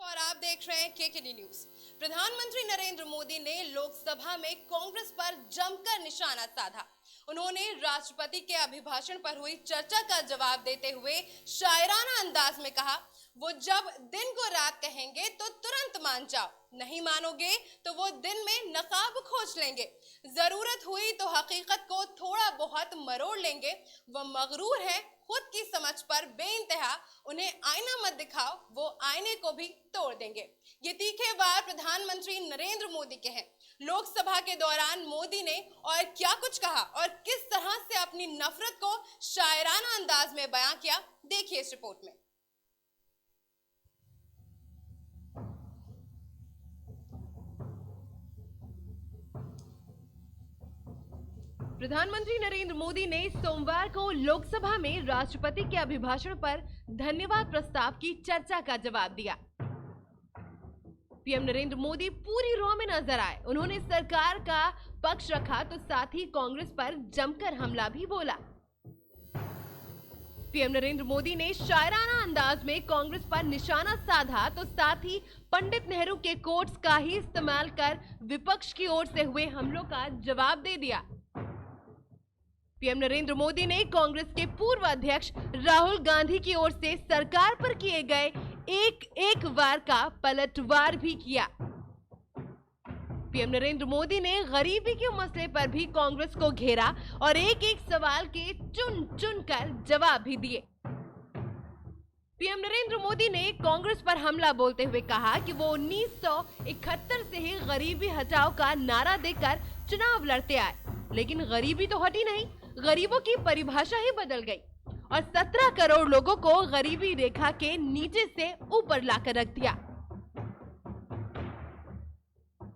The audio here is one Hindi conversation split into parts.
और आप देख रहे हैं केकेडी न्यूज। प्रधानमंत्री नरेंद्र मोदी ने लोकसभा में कांग्रेस पर जमकर निशाना साधा। उन्होंने राष्ट्रपति के अभिभाषण पर हुई चर्चा का जवाब देते हुए शायराना अंदाज में कहा, वो जब दिन को रात कहेंगे तो तुरंत मान जाओ, नहीं मानोगे तो वो दिन में नकाब खोज लेंगे, जरूरत हुई तो हकीकत को थोड़ा बहुत मरोड़ लेंगे। वो मगरूर है खुद की समझ पर बेइंतहा, उन्हें आईना मत दिखाओ, वो आईने को भी तोड़ देंगे। ये तीखे वार प्रधानमंत्री नरेंद्र मोदी के हैं। लोकसभा के दौरान मोदी ने और क्या कुछ कहा और किस तरह से अपनी नफरत को शायराना अंदाज में बयां किया, देखिए इस रिपोर्ट में। प्रधानमंत्री नरेंद्र मोदी ने सोमवार को लोकसभा में राष्ट्रपति के अभिभाषण पर धन्यवाद प्रस्ताव की चर्चा का जवाब दिया। पीएम नरेंद्र मोदी पूरी रॉ में नजर आए। उन्होंने सरकार का पक्ष रखा तो साथ ही कांग्रेस पर जमकर हमला भी बोला। पीएम नरेंद्र मोदी ने शायराना अंदाज में कांग्रेस पर निशाना साधा तो साथ ही पंडित नेहरू के कोट्स का ही इस्तेमाल कर विपक्ष की ओर से हुए हमलों का जवाब दे दिया। पीएम नरेंद्र मोदी ने कांग्रेस के पूर्व अध्यक्ष राहुल गांधी की ओर से सरकार पर किए गए एक वार का पलटवार भी किया। पीएम नरेंद्र मोदी ने गरीबी के मसले पर भी कांग्रेस को घेरा और एक सवाल के चुन कर जवाब भी दिए। पीएम नरेंद्र मोदी ने कांग्रेस पर हमला बोलते हुए कहा कि वो 1971 से ही गरीबी हटाओ का नारा देकर चुनाव लड़ते आए, लेकिन गरीबी तो हटी नहीं, गरीबों की परिभाषा ही बदल गई और 17 करोड़ लोगों को गरीबी रेखा के नीचे से ऊपर लाकर रख दिया।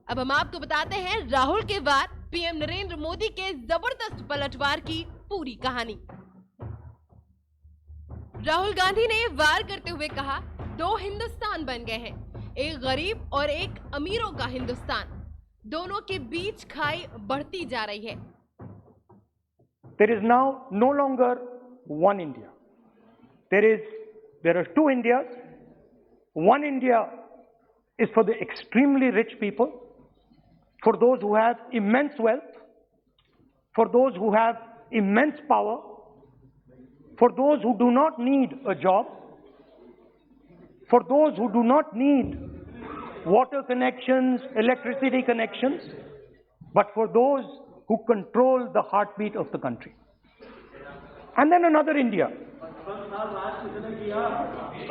अब हम आपको बताते हैं राहुल के वार, पीएम नरेंद्र मोदी के जबरदस्त पलटवार की पूरी कहानी। राहुल गांधी ने वार करते हुए कहा, दो हिंदुस्तान बन गए हैं, एक गरीब और एक अमीरों का हिंदुस्तान, दोनों के बीच खाई बढ़ती जा रही है। There is now no longer one India. There are two Indias. One India is for the extremely rich people, for those who have immense wealth, for those who have immense power, for those who do not need a job, for those who do not need water connections, electricity connections, but for those who control the heartbeat of the country. And then another India.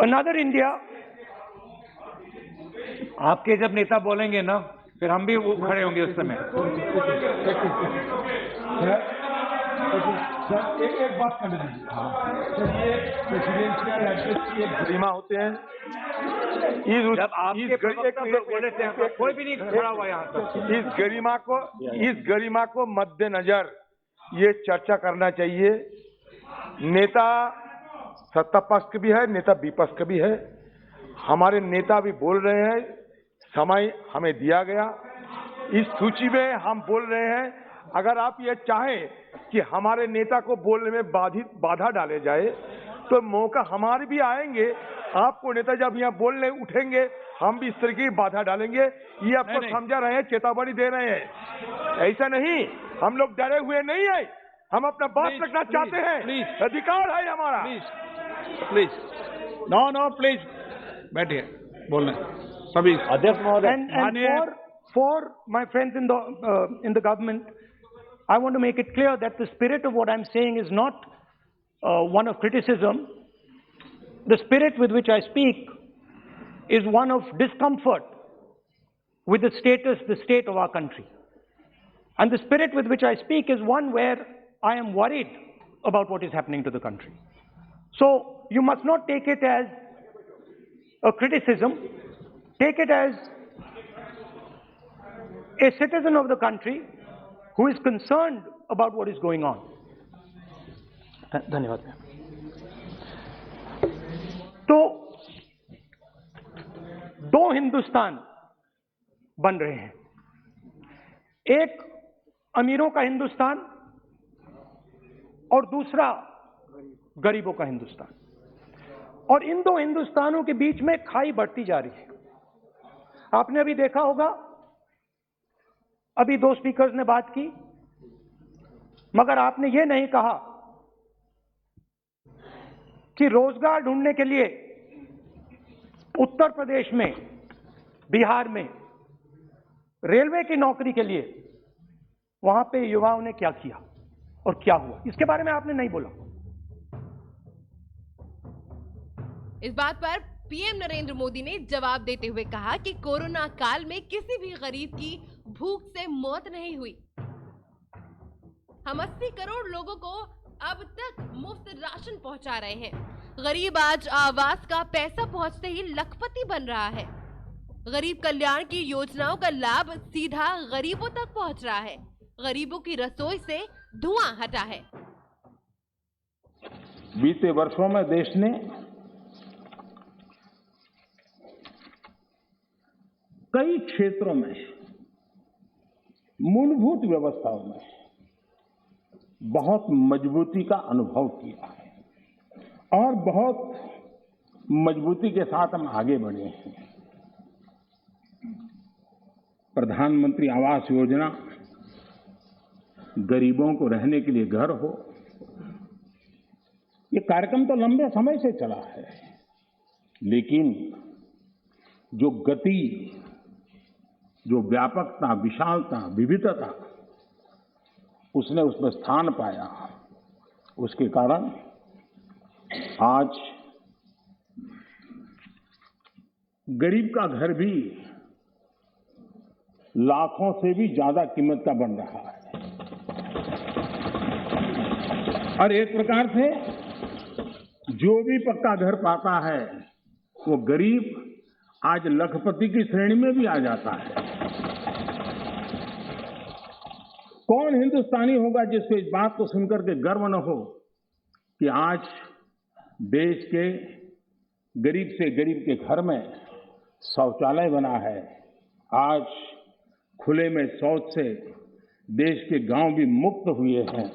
Another India. आपके जब नेता बोलेंगे ना, फिर हम भी वो खड़े होंगे उस समय। सर एक बात कर लीजिए। ये प्रेसिडेंशियल एड्रेस की एक गरिमा होते हैं। जब आपके बोले थे कोई भी नहीं खड़ा हुआ यहाँ पर। इस गरिमा को मद्देनजर ये चर्चा करना चाहिए। नेता सत्ता पक्ष के भी है, नेता विपक्ष के भी है। हमारे नेता भी बोल रहे हैं, समय हमें दिया गया, इस सूची में हम बोल रहे हैं। अगर आप ये चाहें कि हमारे नेता को बोलने में बाधा डाले जाए तो मौका हमारे भी आएंगे। आपको नेता जब यहाँ बोलने उठेंगे हम भी इस तरह की बाधा डालेंगे। ये आपको समझा रहे हैं, चेतावनी दे रहे हैं। ऐसा नहीं, हम लोग डरे हुए नहीं है, हम अपना बात रखना चाहते हैं, अधिकार है हमारा। प्लीज नो प्लीज बैठिए, बोलना सभी अध्यक्ष महोदय। For my friends in the government, I want to make it clear that the spirit of what I'm saying is not one of criticism. The spirit with which I speak is one of discomfort with the state of our country. And the spirit with which I speak is one where I am worried about what is happening to the country. So you must not take it as a criticism. Take it as a citizen of the country who is concerned about what is going on. धन्यवाद। तो दो हिंदुस्तान बन रहे हैं, एक अमीरों का हिंदुस्तान और दूसरा गरीबों का हिंदुस्तान। और इन दो हिंदुस्तानों के बीच में खाई बढ़ती जा रही है। आपने अभी देखा होगा, अभी 2 स्पीकर्स ने बात की, मगर आपने ये नहीं कहा कि रोजगार ढूंढने के लिए उत्तर प्रदेश में, बिहार में रेलवे की नौकरी के लिए वहां पे युवाओं ने क्या किया और क्या हुआ, इसके बारे में आपने नहीं बोला। इस बात पर पीएम नरेंद्र मोदी ने जवाब देते हुए कहा कि कोरोना काल में किसी भी गरीब की भूख से मौत नहीं हुई। हम 80 करोड़ लोगों को अब तक मुफ्त राशन पहुंचा रहे हैं। गरीब आज आवास का पैसा पहुंचते ही लखपति बन रहा है। गरीब कल्याण की योजनाओं का लाभ सीधा गरीबों तक पहुंच रहा है। गरीबों की रसोई से धुआं हटा है। बीते वर्षों में देश ने कई क्षेत्रों में, मूलभूत व्यवस्थाओं में बहुत मजबूती का अनुभव किया है और बहुत मजबूती के साथ हम आगे बढ़े हैं। प्रधानमंत्री आवास योजना, गरीबों को रहने के लिए घर हो, ये कार्यक्रम तो लंबे समय से चला है, लेकिन जो गति, जो व्यापकता, विशालता, विविधता उसने उसमें स्थान पाया, उसके कारण आज गरीब का घर भी लाखों से भी ज्यादा कीमत का बन रहा है। और एक प्रकार से जो भी पक्का घर पाता है वो गरीब आज लखपति की श्रेणी में भी आ जाता है। कौन हिंदुस्तानी होगा जिसको इस बात को सुनकर के गर्व न हो कि आज देश के गरीब से गरीब के घर में शौचालय बना है। आज खुले में शौच से देश के गांव भी मुक्त हुए हैं।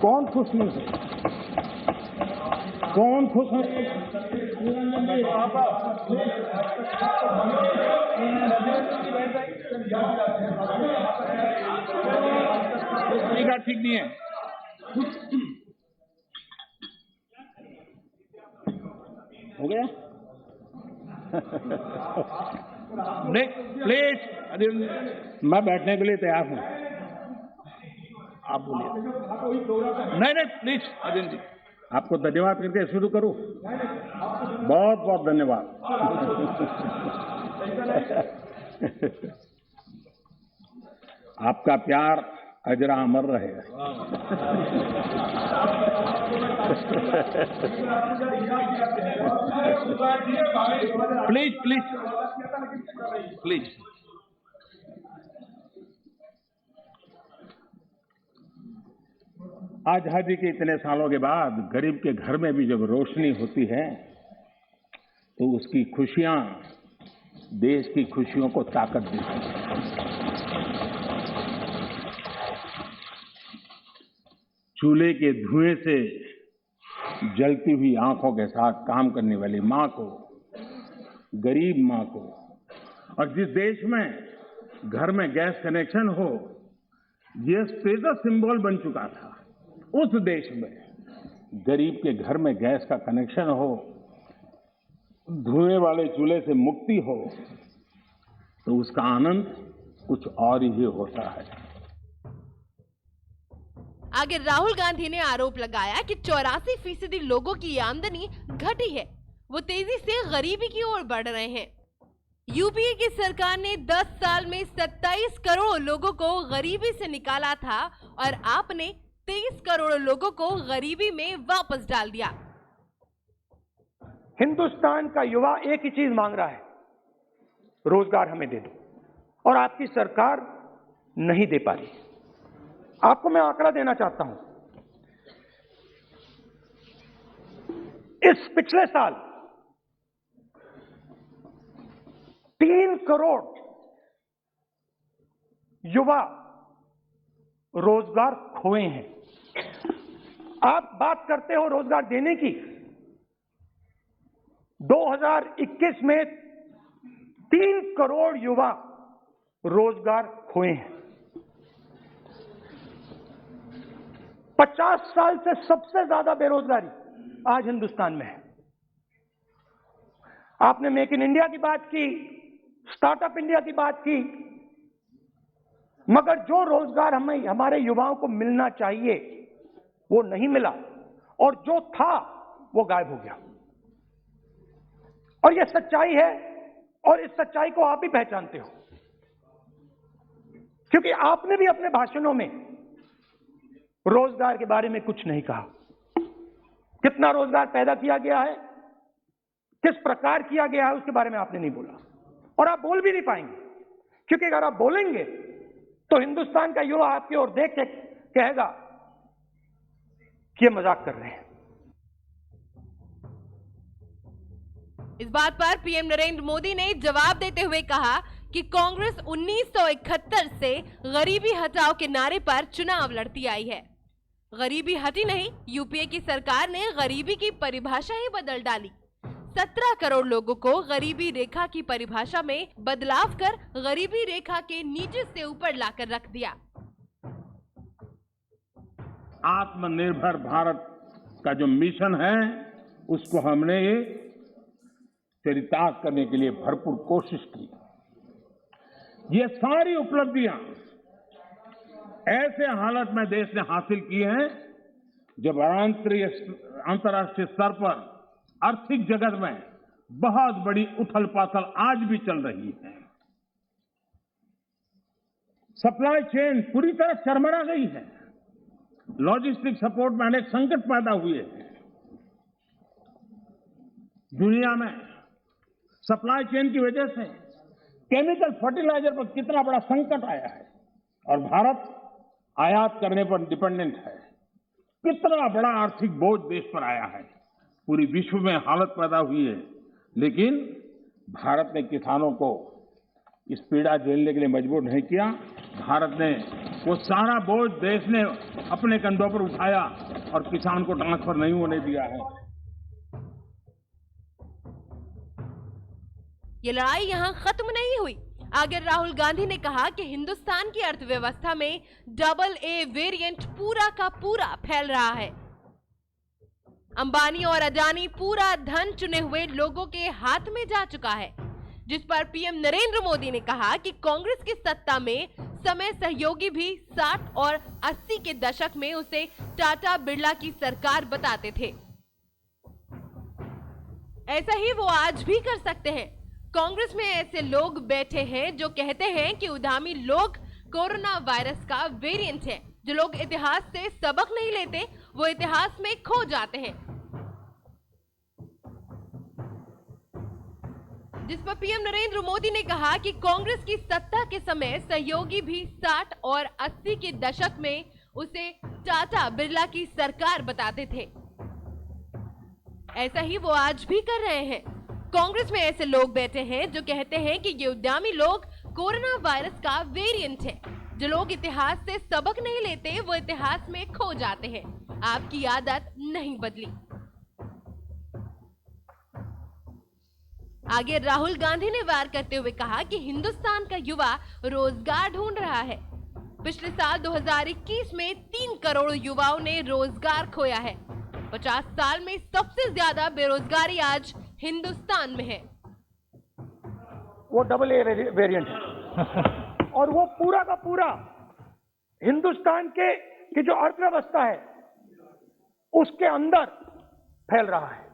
कौन खुश नहीं है? कौन खुश है? ठीक नहीं है। हो गया? प्लीज, मैं बैठने के लिए तैयार हूं। आप बोलिए। नहीं, प्लीज अजीम जी, आपको धन्यवाद करके शुरू करूं। बहुत बहुत धन्यवाद। आपका प्यार अजरा अमर रहे। Please please please. आजादी के इतने सालों के बाद गरीब के घर में भी जब रोशनी होती है तो उसकी खुशियां देश की खुशियों को ताकत देती है। चूल्हे के धुएं से जलती हुई आंखों के साथ काम करने वाली मां को, गरीब मां को, और जिस देश में घर में गैस कनेक्शन हो, यह स्टेटस सिंबल बन चुका था, उस देश में गरीब के घर में गैस का कनेक्शन हो, धुएं वाले चूल्हे से मुक्ति हो, तो उसका आनंद कुछ और ही होता है। आगे राहुल गांधी ने आरोप लगाया कि 84% लोगों की आमदनी घटी है, वो तेजी से गरीबी की ओर बढ़ रहे हैं। यूपीए की सरकार ने 10 साल में 27 करोड़ लोगों को गरीबी से निकाला था और आपने 23 करोड़ लोगों को गरीबी में वापस डाल दिया। हिंदुस्तान का युवा एक ही चीज मांग रहा है, रोजगार हमें दे दो, और आपकी सरकार नहीं दे पा रही। आपको मैं आंकड़ा देना चाहता हूं। इस पिछले साल 3 करोड़ युवा रोजगार खोए हैं। आप बात करते हो रोजगार देने की। 2021 में 3 करोड़ युवा रोजगार खोए हैं। 50 साल से सबसे ज्यादा बेरोजगारी आज हिंदुस्तान में है। आपने मेक इन इंडिया की बात की, स्टार्टअप इंडिया की बात की, मगर जो रोजगार हमें हमारे युवाओं को मिलना चाहिए वो नहीं मिला, और जो था वो गायब हो गया। और ये सच्चाई है, और इस सच्चाई को आप भी पहचानते हो, क्योंकि आपने भी अपने भाषणों में रोजगार के बारे में कुछ नहीं कहा। कितना रोजगार पैदा किया गया है, किस प्रकार किया गया है, उसके बारे में आपने नहीं बोला, और आप बोल भी नहीं पाएंगे, क्योंकि अगर आप बोलेंगे तो हिंदुस्तान का युवा आपकी ओर देख के कहेगा कि ये मजाक कर रहे हैं। इस बात पर पीएम नरेंद्र मोदी ने जवाब देते हुए कहा कि कांग्रेस 1971 से गरीबी हटाओ के नारे पर चुनाव लड़ती आई है। गरीबी हटी नहीं, यूपीए की सरकार ने गरीबी की परिभाषा ही बदल डाली। 17 करोड़ लोगों को गरीबी रेखा की परिभाषा में बदलाव कर गरीबी रेखा के नीचे से ऊपर लाकर रख दिया। आत्मनिर्भर भारत का जो मिशन है उसको हमने चरितार्थ करने के लिए भरपूर कोशिश की। ये सारी उपलब्धियां ऐसे हालत में देश ने हासिल की हैं जब अंतर्राष्ट्रीय स्तर पर आर्थिक जगत में बहुत बड़ी उथल पाथल आज भी चल रही है। सप्लाई चेन पूरी तरह चरमरा गई है। लॉजिस्टिक सपोर्ट में अनेक संकट पैदा हुए हैं। दुनिया में सप्लाई चेन की वजह से केमिकल फर्टिलाइजर पर कितना बड़ा संकट आया है, और भारत आयात करने पर डिपेंडेंट है। कितना बड़ा आर्थिक बोझ देश पर आया है। पूरी विश्व में हालत पैदा हुई है, लेकिन भारत ने किसानों को इस पीड़ा झेलने के लिए मजबूर नहीं किया। भारत ने वो सारा बोझ देश ने अपने कंधों पर उठाया और किसान को ट्रांसफर नहीं होने दिया है। ये लड़ाई यहां खत्म नहीं हुई। आगे राहुल गांधी ने कहा कि हिंदुस्तान की अर्थव्यवस्था में AA वेरिएंट पूरा का पूरा फैल रहा है। अंबानी और अडानी पूरा धन चुने हुए लोगों के हाथ में जा चुका है, जिस पर पीएम नरेंद्र मोदी ने कहा कि कांग्रेस की सत्ता में समय सहयोगी भी 60 और 80 के दशक में उसे टाटा बिरला की सरकार बताते थे। ऐसा ही वो आज भी कर सकते हैं। कांग्रेस में ऐसे लोग बैठे हैं जो कहते हैं कि उद्यमी लोग कोरोना वायरस का वेरिएंट है। जो लोग इतिहास से सबक नहीं लेते वो इतिहास में खो जाते हैं। जिस पर पीएम नरेंद्र मोदी ने कहा कि कांग्रेस की सत्ता के समय सहयोगी भी 60 और 80 के दशक में उसे टाटा बिरला की सरकार बताते थे। ऐसा ही वो आज भी कर रहे हैं। कांग्रेस में ऐसे लोग बैठे हैं जो कहते हैं कि ये उद्यमी लोग कोरोना वायरस का वेरिएंट है। जो लोग इतिहास से सबक नहीं लेते वो इतिहास में खो जाते हैं। आपकी आदत नहीं बदली। आगे राहुल गांधी ने वार करते हुए कहा कि हिंदुस्तान का युवा रोजगार ढूंढ रहा है। पिछले साल 2021 में 3 करोड़ युवाओं ने रोजगार खोया है। 50 साल में सबसे ज्यादा बेरोजगारी आज हिंदुस्तान में है। वो AA वेरिएंट है और वो पूरा का पूरा हिंदुस्तान की जो अर्थव्यवस्था है उसके अंदर फैल रहा है।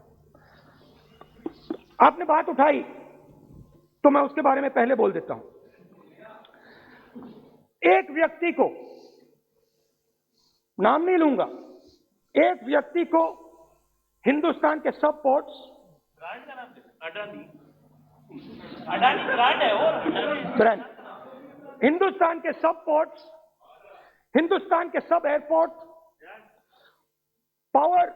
आपने बात उठाई तो मैं उसके बारे में पहले बोल देता हूं। एक व्यक्ति को, नाम नहीं लूंगा, एक व्यक्ति को हिंदुस्तान के सब पोर्ट्स, ब्रांड, हिंदुस्तान के सब पोर्ट्स, हिंदुस्तान के सब airport, power,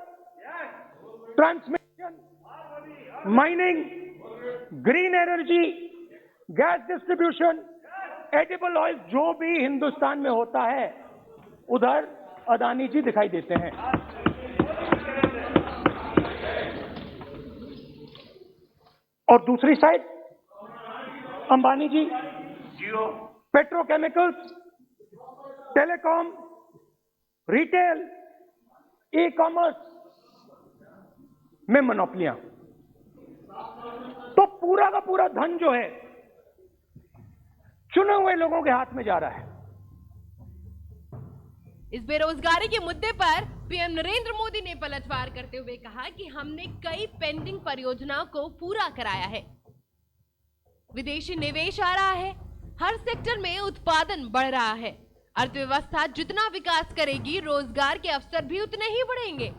transmission, mining, green energy, gas distribution, edible oil, जो भी हिंदुस्तान में होता है उधर अडानी जी दिखाई देते हैं। और दूसरी side Ambani ji, petrochemicals, telecom, retail, e commerce में मोनोपोलियां। तो पूरा का पूरा धन जो है चुने हुए लोगों के हाथ में जा रहा है। इस बेरोजगारी के मुद्दे पर पीएम नरेंद्र मोदी ने पलटवार करते हुए कहा कि हमने कई पेंडिंग परियोजनाओं को पूरा कराया है। विदेशी निवेश आ रहा है, हर सेक्टर में उत्पादन बढ़ रहा है। अर्थव्यवस्था जितना विकास करेगी, रोजगार के अवसर भी उतने ही बढ़ेंगे।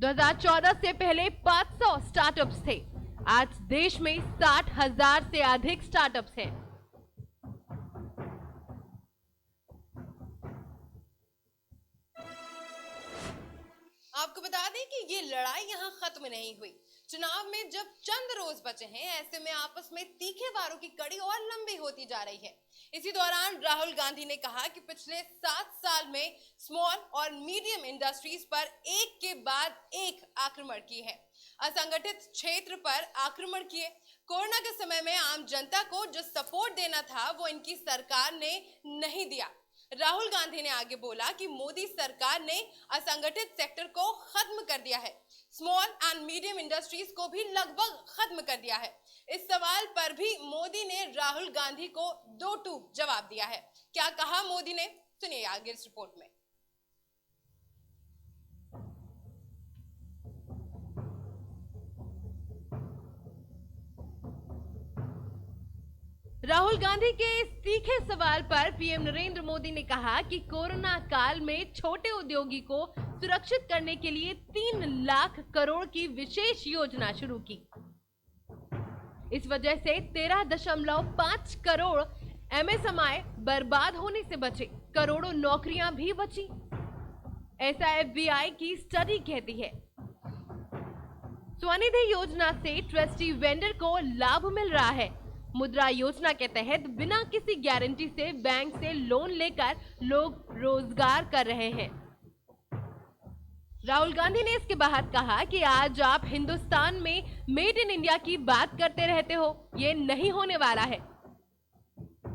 2014 से पहले 500 स्टार्टअप्स थे, आज देश में 60,000 से अधिक स्टार्टअप्स हैं। आपको बता दें कि ये लड़ाई यहाँ खत्म नहीं हुई। चुनाव में जब चंद रोज बचे हैं, ऐसे में आपस में तीखे वारों की कड़ी और लंबी होती जा रही है। इसी दौरान राहुल गांधी ने कहा कि पिछले 7 साल में स्मॉल और मीडियम इंडस्ट्रीज पर एक के बाद एक आक्रमण किए हैं, असंगठित क्षेत्र पर आक्रमण किए। कोरोना के समय में आम जनता को जो सपोर्ट देना था वो इनकी सरकार ने नहीं दिया। राहुल गांधी ने आगे बोला कि मोदी सरकार ने असंगठित सेक्टर को खत्म कर दिया है, स्मॉल एंड मीडियम इंडस्ट्रीज को भी लगभग खत्म कर दिया है। इस सवाल पर भी मोदी ने राहुल गांधी को दो टूक जवाब दिया है। क्या कहा मोदी ने, सुनिए आगे इस रिपोर्ट में। राहुल गांधी के इस तीखे सवाल पर पीएम नरेंद्र मोदी ने कहा कि कोरोना काल में छोटे उद्योगी को सुरक्षित करने के लिए 3 लाख करोड़ की विशेष योजना शुरू की। इस वजह से 13.5 करोड़ एमएसएमई बर्बाद होने से बचे, करोड़ों नौकरियां भी बची, ऐसा एफबीआई की स्टडी कहती है। स्वनिधि योजना से ट्रस्टी वेंडर को लाभ मिल रहा है। मुद्रा योजना के तहत बिना किसी गारंटी से बैंक से लोन लेकर लोग रोजगार कर रहे हैं। राहुल गांधी ने इसके बाद कहा कि आज आप हिंदुस्तान में मेड इन इंडिया की बात करते रहते हो, ये नहीं होने वाला है।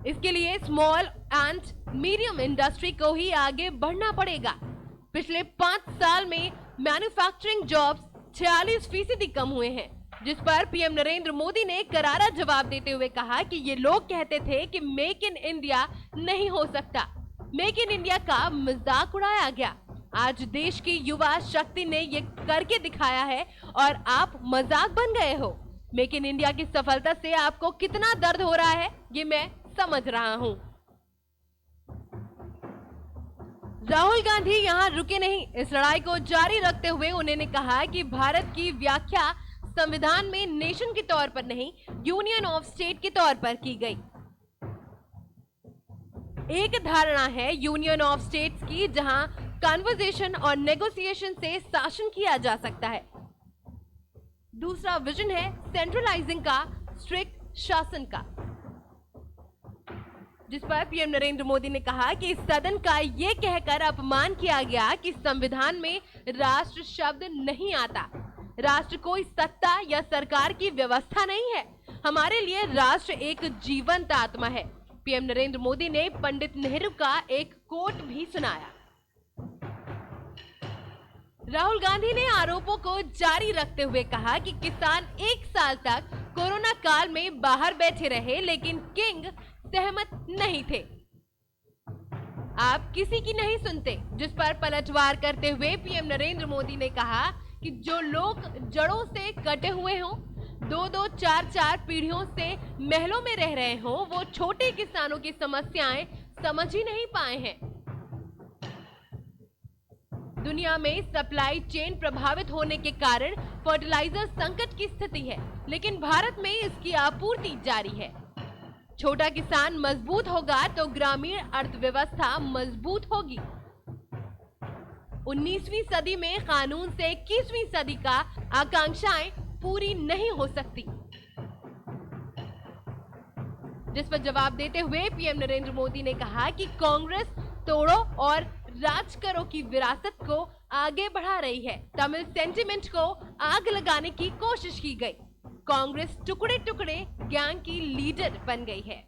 इसके लिए स्मॉल एंड मीडियम इंडस्ट्री को ही आगे बढ़ना पड़ेगा। पिछले 5 साल में मैन्युफैक्चरिंग जॉब्स 46% कम हुए हैं, जिस पर पीएम नरेंद्र मोदी ने करारा जवाब देते हुए कहा कि ये लोग कहते थे कि मेक इन इंडिया नहीं हो सकता, मेक इन इंडिया का मजाक उड़ाया गया। आज देश की युवा शक्ति ने ये करके दिखाया है और आप मजाक बन गए हो। मेक इन इंडिया की सफलता से आपको कितना दर्द हो रहा है ये मैं समझ रहा हूँ। राहुल गांधी यहाँ रुके नहीं, इस लड़ाई को जारी रखते हुए उन्होंने कहा कि भारत की व्याख्या संविधान में नेशन के तौर पर नहीं, यूनियन ऑफ स्टेट के तौर पर की गई। एक धारणा है यूनियन ऑफ स्टेट्स की, जहां कन्वर्सेशन और नेगोशिएशन से शासन किया जा सकता है। दूसरा विजन है सेंट्रलाइजिंग का, स्ट्रिक्ट शासन का, जिस पर पीएम नरेंद्र मोदी ने कहा कि इस सदन का ये कहकर अपमान किया गया कि संविधान में राष्ट्र शब्द नहीं आता। राष्ट्र कोई सत्ता या सरकार की व्यवस्था नहीं है, हमारे लिए राष्ट्र एक जीवंत आत्मा है। पीएम नरेंद्र मोदी ने पंडित नेहरू का एक कोट भी सुनाया। राहुल गांधी ने आरोपों को जारी रखते हुए कहा कि किसान 1 साल तक कोरोना काल में बाहर बैठे रहे, लेकिन किंग सहमत नहीं थे। आप किसी की नहीं सुनते, जिस पर पलटवार करते हुए पीएम नरेंद्र मोदी ने कहा कि जो लोग जड़ों से कटे हुए हों, 2-2, 4-4 पीढ़ियों से महलों में रह रहे हों, वो छोटे किसानों की समस्याएं समझ ही नहीं पाए हैं। दुनिया में सप्लाई चेन प्रभावित होने के कारण फर्टिलाइजर संकट की स्थिति है, लेकिन भारत में इसकी आपूर्ति जारी है। छोटा किसान मजबूत होगा तो ग्रामीण अर्थव्यवस्था मजबूत होगी। 19वीं सदी में कानून से 21वीं सदी का आकांक्षाएं पूरी नहीं हो सकती। जिस पर जवाब देते हुए पीएम नरेंद्र मोदी ने कहा कि कांग्रेस तोड़ो और राज करो की विरासत को आगे बढ़ा रही है। तमिल सेंटिमेंट को आग लगाने की कोशिश की गई। कांग्रेस टुकड़े टुकड़े गैंग की लीडर बन गई है।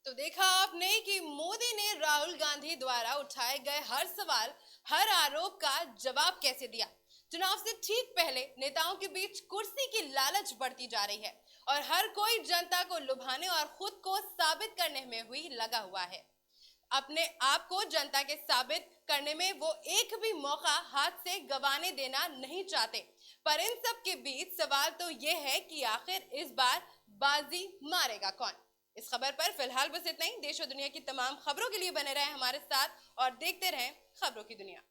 तो देखा आपने कि मोदी ने राहुल गांधी द्वारा उठाए गए हर सवाल, हर आरोप का जवाब कैसे दिया। चुनाव से ठीक पहले नेताओं के बीच कुर्सी की लालच बढ़ती जा रही है और हर कोई जनता को लुभाने और खुद को साबित करने में हुई लगा हुआ है। अपने आप को जनता के साबित करने में वो एक भी मौका हाथ से गंवाने देना नहीं चाहते। पर इन सब के बीच सवाल तो ये है कि आखिर इस बार बाजी मारेगा कौन। इस खबर पर फिलहाल बस इतना ही। देश और दुनिया की तमाम खबरों के लिए बने रहें हमारे साथ और देखते रहें खबरों की दुनिया।